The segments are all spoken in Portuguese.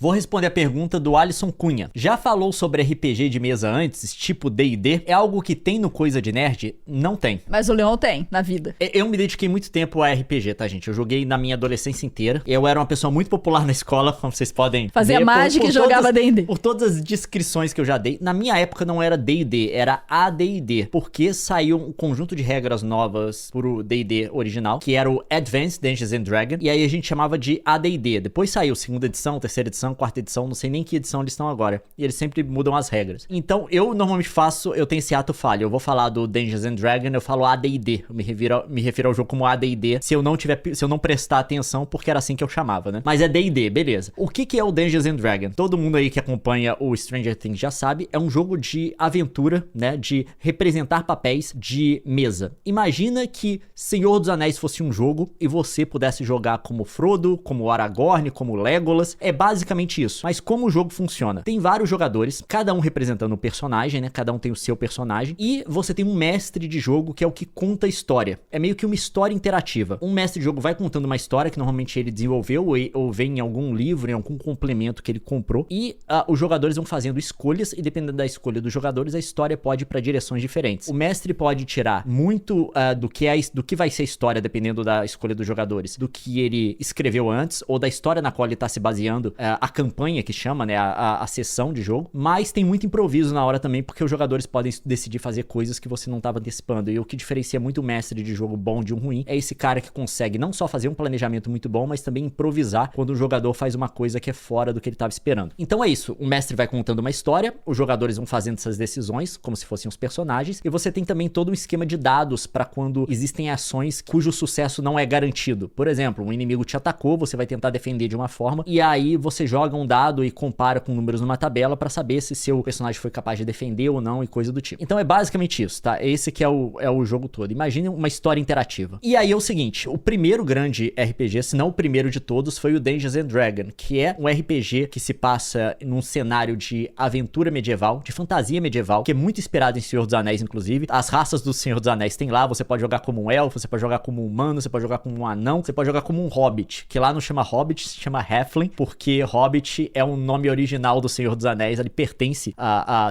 Vou responder a pergunta do Alisson Cunha. Já falou sobre RPG de mesa antes, tipo D&D? É algo que tem no Coisa de Nerd? Não tem. Mas o Leon tem, na vida. Eu me dediquei muito tempo a RPG, tá, gente? Eu joguei na minha adolescência inteira. Eu era uma pessoa muito popular na escola, como vocês podem Fazia ver. mágica e jogava D&D. Por todas as descrições que eu já dei. Na minha época não era D&D, era AD&D. Porque saiu um conjunto de regras novas pro D&D original, que era o Advanced Dungeons and Dragons. E aí a gente chamava de AD&D. Depois saiu segunda edição, terceira edição, quarta edição, não sei nem que edição eles estão agora. E eles sempre mudam as regras. Então, eu normalmente eu tenho esse ato falho. Eu vou falar do Dungeons and Dragons, eu falo AD&D. Eu me refiro ao jogo como AD&D, se eu não prestar atenção, porque era assim que eu chamava, né? Mas é D&D, beleza. O que é o Dungeons and Dragons? Todo mundo aí que acompanha o Stranger Things já sabe, é um jogo de aventura, né? De representar papéis de mesa. Imagina que Senhor dos Anéis fosse um jogo e você pudesse jogar como Frodo, como Aragorn, como Legolas. É basicamente isso. Mas como o jogo funciona? Tem vários jogadores, cada um representando um personagem, né? Cada um tem o seu personagem. E você tem um mestre de jogo que é o que conta a história. É meio que uma história interativa. Um mestre de jogo vai contando uma história que normalmente ele desenvolveu ou vem em algum livro, em algum complemento que ele comprou. E os jogadores vão fazendo escolhas e dependendo da escolha dos jogadores, a história pode ir para direções diferentes. O mestre pode tirar muito do que vai ser a história, dependendo da escolha dos jogadores, do que ele escreveu antes ou da história na qual ele tá se baseando, a campanha que chama, né, a sessão de jogo, mas tem muito improviso na hora também, porque os jogadores podem decidir fazer coisas que você não estava antecipando, e o que diferencia muito o mestre de jogo bom de um ruim é esse cara que consegue não só fazer um planejamento muito bom, mas também improvisar quando o jogador faz uma coisa que é fora do que ele estava esperando. Então é isso, o mestre vai contando uma história, os jogadores vão fazendo essas decisões, como se fossem os personagens, e você tem também todo um esquema de dados para quando existem ações cujo sucesso não é garantido. Por exemplo, um inimigo te atacou, você vai tentar defender de uma forma, e aí você joga um dado e compara com números numa tabela para saber se seu personagem foi capaz de defender ou não e coisa do tipo. Então é basicamente isso, tá? Esse que é o jogo todo. Imagine uma história interativa. E aí é o seguinte, o primeiro grande RPG, se não o primeiro de todos, foi o Dungeons and Dragons, que é um RPG que se passa num cenário de aventura medieval, de fantasia medieval, que é muito inspirado em Senhor dos Anéis, inclusive. As raças do Senhor dos Anéis tem lá, você pode jogar como um elfo, você pode jogar como um humano, você pode jogar como um anão, você pode jogar como um hobbit, que lá não chama hobbit, se chama halfling, porque hobbit é um nome original do Senhor dos Anéis, ele pertence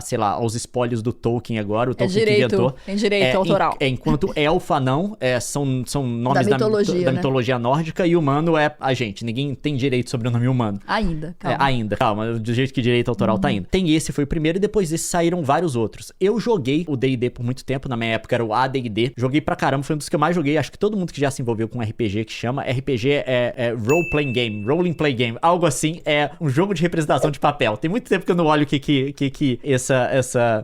sei lá, aos espólios do Tolkien agora, o Tolkien que inventou. Tem direito autoral. Enquanto elfo, anão, são nomes da mitologia nórdica, e humano é a gente, ninguém tem direito sobre o nome humano. Ainda, calma, do jeito que direito autoral tá indo. Tem esse, foi o primeiro, e depois desse saíram vários outros. Eu joguei o D&D por muito tempo, na minha época era o AD&D, joguei pra caramba, foi um dos que eu mais joguei, acho que todo mundo que já se envolveu com RPG, que chama RPG é Role Playing Game, Rolling Play Game, algo assim, é um jogo de representação de papel. Tem muito tempo que eu não olho o que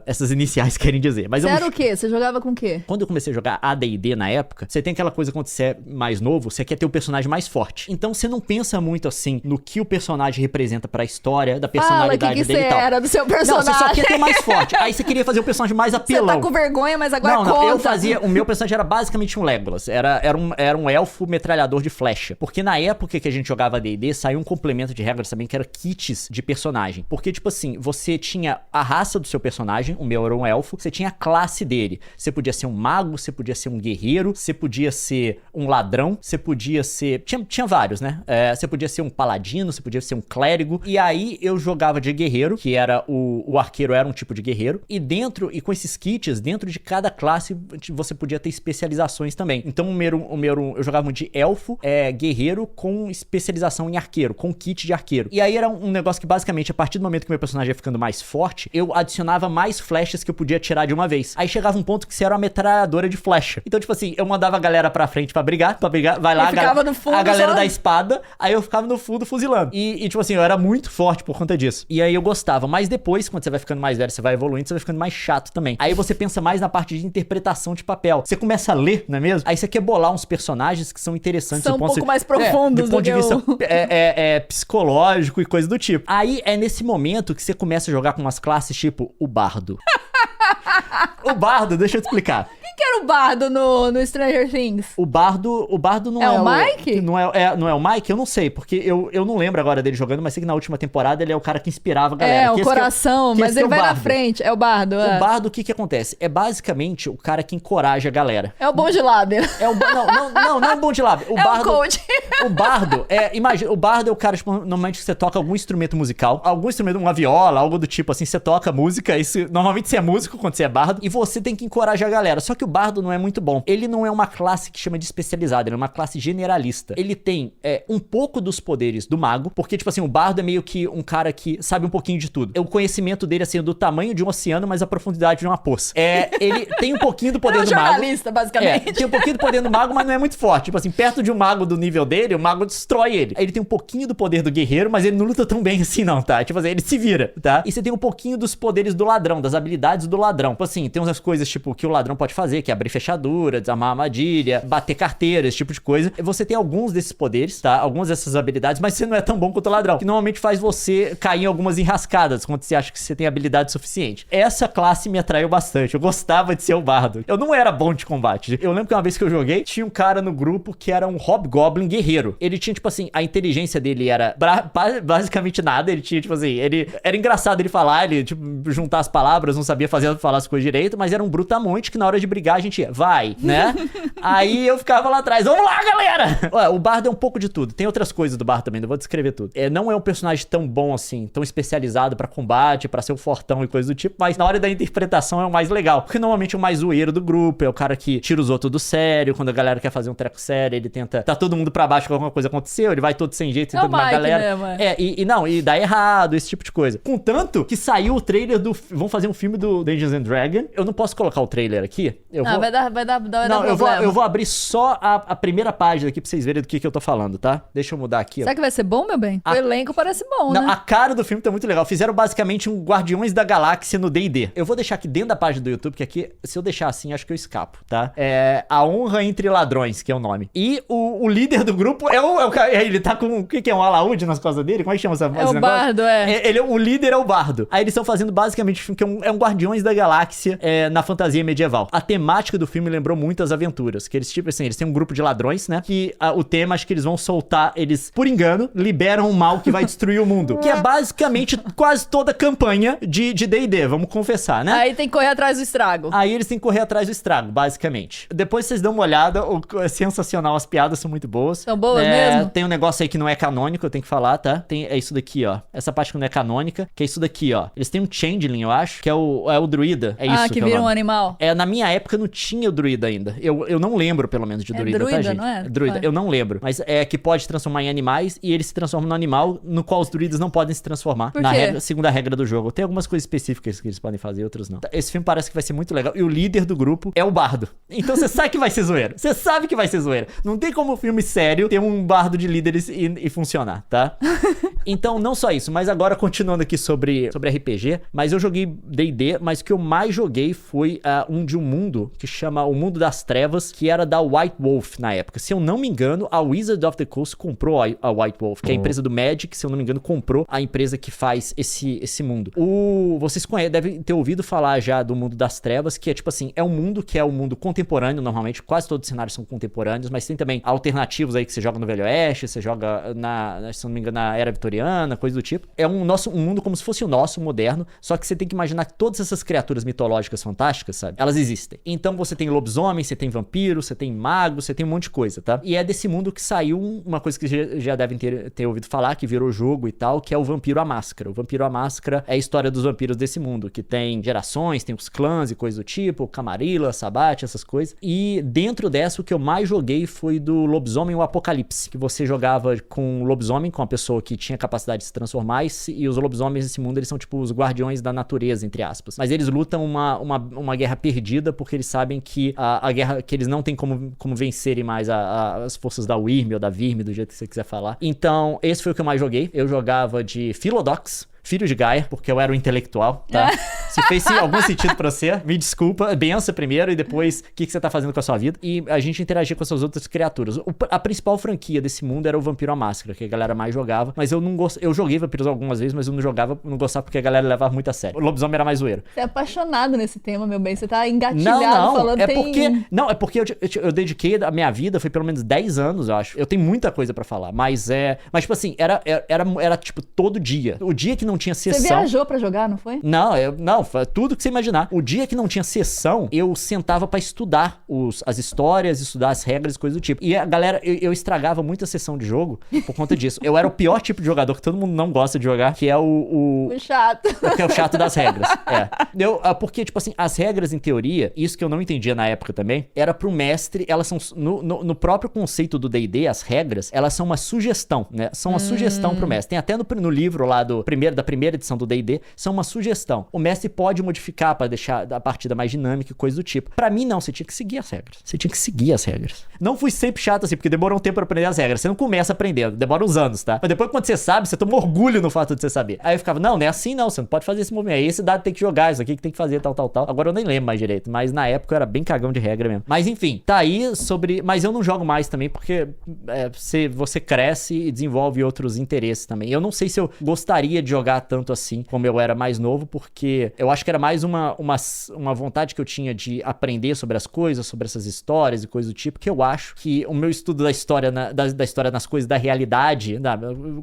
essas iniciais querem dizer. Mas você era o quê? Você jogava com o quê? Quando eu comecei a jogar AD&D na época, você tem aquela coisa quando você é mais novo, você quer ter o personagem mais forte. Então você não pensa muito assim no que o personagem representa pra história, da personalidade dele e tal. Era do seu personagem. Não, você só quer ter mais forte. Aí você queria fazer o personagem mais apelão. Você tá com vergonha, mas agora não, eu fazia, o meu personagem era basicamente um Legolas. Era um elfo metralhador de flecha. Porque na época que a gente jogava D&D, saiu um complemento de regras também que era kits de personagem. Porque, tipo assim, você tinha a raça do seu personagem, o meu era um elfo, você tinha a classe dele. Você podia ser um mago, você podia ser um guerreiro, você podia ser um ladrão, você podia ser... Tinha vários, né? Você podia ser um paladino, você podia ser um clérigo. E aí eu jogava de guerreiro, que era o arqueiro era um tipo de guerreiro. E com esses kits, dentro de cada classe, você podia ter especializações também. Então eu jogava muito de elfo, guerreiro com especialização em arqueiro, com kit de arqueiro. E aí era um negócio que basicamente, a partir do momento que meu personagem ia ficando mais forte, eu adicionava mais flechas que eu podia tirar de uma vez. Aí chegava um ponto que você era uma metralhadora de flecha. Então, tipo assim, eu mandava a galera pra frente pra brigar, vai lá, a galera da espada, aí eu ficava no fundo fuzilando. E tipo assim, eu era muito forte por conta disso. E aí eu gostava, mas depois, quando você vai ficando mais velho, você vai evoluindo, você vai ficando mais chato também. Aí você pensa mais na parte de interpretação de papel. Você começa a ler, não é mesmo? Aí você quer bolar uns personagens que são interessantes. São um pouco mais profundos do ponto de vista psicológico e coisa do tipo. Aí é nesse momento que você começa a jogar com umas classes tipo o bardo. O bardo, deixa eu te explicar. Quem que era o bardo no Stranger Things? O bardo não é... É o Mike? Não é o Mike? Eu não sei, porque eu não lembro agora dele jogando, mas sei que na última temporada ele é o cara que inspirava a galera. É, o coração, mas ele vai na frente. É o bardo, O bardo, o que acontece? É basicamente o cara que encoraja a galera. É o bom de lábia. Não é o bom de lábia. O coach. O bardo imagina, o bardo é o cara, tipo, normalmente você toca algum instrumento musical, algum instrumento, uma viola, algo do tipo assim, você toca música, normalmente você é músico quando você é bardo, e você tem que encorajar a galera. Só que o bardo não é muito bom. Ele não é uma classe que chama de especializada, ele é uma classe generalista. Ele tem um pouco dos poderes do mago, porque, tipo assim, o bardo é meio que um cara que sabe um pouquinho de tudo. O conhecimento dele, assim, é do tamanho de um oceano, mas a profundidade de uma poça. Ele tem um pouquinho do poder do mago. Jornalista, basicamente. Tem um pouquinho do poder do mago, mas não é muito forte. Tipo assim, perto de um mago do nível dele, o mago destrói ele. Ele tem um pouquinho do poder do guerreiro, mas ele não luta tão bem assim não, tá? Tipo assim, ele se vira, tá? E você tem um pouquinho dos poderes do ladrão, das habilidades do ladrão. Tipo assim, tem umas coisas, tipo, que o ladrão pode fazer, que é abrir fechadura, desarmar armadilha, bater carteira, esse tipo de coisa. Você tem alguns desses poderes, tá? Algumas dessas habilidades, mas você não é tão bom quanto o ladrão, que normalmente faz você cair em algumas enrascadas, quando você acha que você tem habilidade suficiente. Essa classe me atraiu bastante. Eu gostava de ser o bardo. Eu não era bom de combate. Eu lembro que uma vez que eu joguei, tinha um cara no grupo que era um hobgoblin guerreiro. Ele tinha, tipo assim, a inteligência dele era basicamente nada. Ele tinha, tipo assim, ele era engraçado ele falar, ele, tipo, juntar as palavras, não sabia falar as coisas direito, mas era um brutamonte que na hora de brigar a gente ia, vai, né? Aí eu ficava lá atrás, vamos lá, galera! Ué, o bardo é um pouco de tudo. Tem outras coisas do bardo também, não vou descrever tudo. Não é um personagem tão bom assim, tão especializado pra combate, pra ser o fortão e coisa do tipo, mas na hora da interpretação é o mais legal. Porque normalmente o mais zoeiro do grupo é o cara que tira os outros do sério, quando a galera quer fazer um treco sério, ele tenta, tá todo mundo pra baixo que alguma coisa aconteceu, ele vai todo sem jeito, tentando uma galera. E dá errado, esse tipo de coisa. Contanto que saiu o trailer vão fazer um filme do Dungeons and Dragons. Eu não posso colocar o trailer aqui. Vai dar eu vou abrir só a primeira página aqui pra vocês verem do que eu tô falando, tá? Deixa eu mudar aqui. Será que vai ser bom, meu bem? O elenco parece bom, né? A cara do filme tá muito legal. Fizeram basicamente um Guardiões da Galáxia no D&D. Eu vou deixar aqui dentro da página do YouTube, que aqui, se eu deixar assim, acho que eu escapo, tá? É A Honra Entre Ladrões, que é o nome. E o líder do grupo é o cara. Ele tá com, o que é? Um alaúde nas costas dele? Como é que chama esse negócio? Bardo, O líder é o bardo. Aí eles estão fazendo basicamente um filme que é um Guardiões da Galáxia na fantasia medieval. A temática do filme lembrou muito as aventuras, que eles, tipo assim, eles têm um grupo de ladrões, né? Que o tema, acho que eles vão soltar, eles, por engano, liberam um mal que vai destruir o mundo. Que é basicamente quase toda a campanha de D&D, vamos confessar, né? Aí tem que correr atrás do estrago. Aí eles têm que correr atrás do estrago, basicamente. Depois vocês dão uma olhada, é sensacional, as piadas são muito boas. São boas mesmo? Tem um negócio aí que não é canônico, eu tenho que falar, tá? É isso daqui, ó. Essa parte que não é canônica, que é isso daqui, ó. Eles têm um changeling, eu acho, que é o druida. É isso que vira um animal. Na minha época não tinha o druida ainda. Eu não lembro, pelo menos, de druida, tá, gente? Não é? Druida, eu não lembro. Mas é que pode transformar em animais e eles se transformam no animal no qual os druidas não podem se transformar. Por quê? Segunda regra do jogo. Tem algumas coisas específicas que eles podem fazer, outras não. Esse filme parece que vai ser muito legal. E o líder do grupo é o bardo. Então você sabe que vai ser zoeira. Você sabe que vai ser zoeira. Não tem como um filme sério ter um bardo de líderes e funcionar, tá? Então, não só isso, mas agora continuando aqui sobre RPG, mas eu joguei D&D, mas o que eu mais joguei foi de um mundo que chama O Mundo das Trevas, que era da White Wolf na época. Se eu não me engano, a Wizard of the Coast comprou a White Wolf, que é a empresa do Magic, se eu não me engano, comprou a empresa que faz esse mundo. Vocês devem ter ouvido falar já do Mundo das Trevas, que é tipo assim, é um mundo que é um mundo contemporâneo, normalmente, quase todos os cenários são contemporâneos, mas tem também alternativos aí que você joga no Velho Oeste, você joga se não me engano, na Era Vitoriana, coisa do tipo. É um mundo como se fosse o nosso, moderno, só que você tem que imaginar que todas essas criaturas mitológicas fantásticas, sabe? Elas existem. Então você tem lobisomem, você tem vampiro, você tem mago, você tem um monte de coisa, tá? E é desse mundo que saiu uma coisa que já devem ter ouvido falar, que virou jogo e tal, que é o Vampiro à Máscara. O Vampiro à Máscara é a história dos vampiros desse mundo, que tem gerações, tem os clãs e coisa do tipo, Camarilla, Sabate, essas coisas. E dentro dessa, o que eu mais joguei foi do Lobisomem o Apocalipse, que você jogava com lobisomem, com uma pessoa que tinha capacidade de se transformar, e os lobisomens desse mundo, eles são tipo os guardiões da natureza, entre aspas. Mas eles lutam uma guerra perdida, porque eles sabem que a guerra, que eles não têm como vencerem mais as forças da Wyrm ou da Virme, do jeito que você quiser falar. Então, esse foi o que eu mais joguei. Eu jogava de Philodox. filho de Gaia, porque eu era o intelectual, tá? Se fez algum sentido pra você, me desculpa. Bença primeiro e depois o que você tá fazendo com a sua vida. E a gente interagia com essas outras criaturas. A principal franquia desse mundo era o Vampiro à Máscara, que a galera mais jogava. Mas eu não gostava. Eu joguei Vampiros algumas vezes, mas eu não gostava porque a galera levava muito a sério. O lobisomem era mais zoeiro. Você é apaixonado nesse tema, meu bem. Você tá engatilhado falando. É porque eu dediquei a minha vida, foi pelo menos 10 anos, eu acho. Eu tenho muita coisa pra falar, mas tipo assim, era tipo todo dia. O dia que não tinha sessão... Você viajou pra jogar, não foi? Não, foi tudo que você imaginar. O dia que não tinha sessão, eu sentava pra estudar as histórias, estudar as regras e coisas do tipo. E a galera, eu estragava muita sessão de jogo por conta disso. Eu era o pior tipo de jogador que todo mundo não gosta de jogar, que é o chato. Que é o chato das regras. Porque, tipo assim, as regras, em teoria, isso que eu não entendia na época também, era pro mestre, elas são, no próprio conceito do D&D, as regras, elas são uma sugestão, né? São uma sugestão pro mestre. Tem até no livro lá da primeira edição do D&D, são uma sugestão. O mestre pode modificar pra deixar a partida mais dinâmica e coisa do tipo. Pra mim, não, você tinha que seguir as regras. Você tinha que seguir as regras. Não fui sempre chato assim, porque demorou um tempo pra aprender as regras. Você não começa aprendendo, demora uns anos, tá? Mas depois, quando você sabe, você toma orgulho no fato de você saber. Aí eu ficava, não é assim não, você não pode fazer esse movimento. Aí esse dado tem que jogar, isso aqui que tem que fazer, tal. Agora eu nem lembro mais direito, mas na época eu era bem cagão de regra mesmo. Mas enfim, tá aí sobre... Mas eu não jogo mais também, porque você cresce e desenvolve outros interesses também. Eu não sei se eu gostaria de jogar tanto assim como eu era mais novo, porque eu acho que era mais uma vontade que eu tinha de aprender sobre as coisas, sobre essas histórias e coisas do tipo, que eu acho que o meu estudo da história, da história nas coisas da realidade,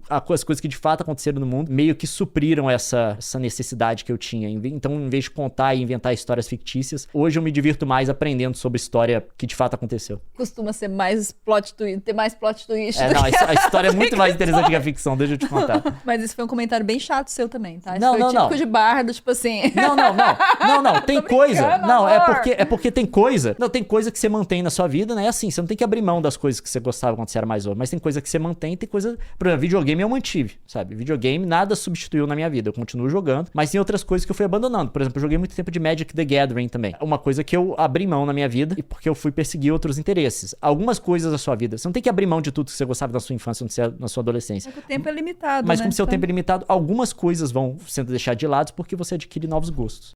as coisas que de fato aconteceram no mundo, meio que supriram essa necessidade que eu tinha. Então, em vez de contar e inventar histórias fictícias, hoje eu me divirto mais aprendendo sobre história que de fato aconteceu. Costuma ser mais plot twist, ter mais plot twist. A história é muito mais interessante que a ficção, deixa eu te contar. Mas esse foi um comentário bem chato seu também, tá? Não, foi não, típico não. de bardo, tipo assim. Não, tem coisa. Não, amor. é porque tem coisa. Não, tem coisa que você mantém na sua vida, né? É assim, você não tem que abrir mão das coisas que você gostava quando você era mais novo, mas tem coisa que você mantém, tem coisa... Por exemplo, videogame eu mantive, sabe? Videogame nada substituiu na minha vida, eu continuo jogando, mas tem outras coisas que eu fui abandonando. Por exemplo, eu joguei muito tempo de Magic the Gathering também. Uma coisa que eu abri mão na minha vida e porque eu fui perseguir outros interesses. Algumas coisas da sua vida, você não tem que abrir mão de tudo que você gostava na sua infância, na sua adolescência. Mas o tempo é limitado, Mas né? como seu tempo é limitado, algumas coisas vão sendo deixadas de lado porque você adquire novos gostos.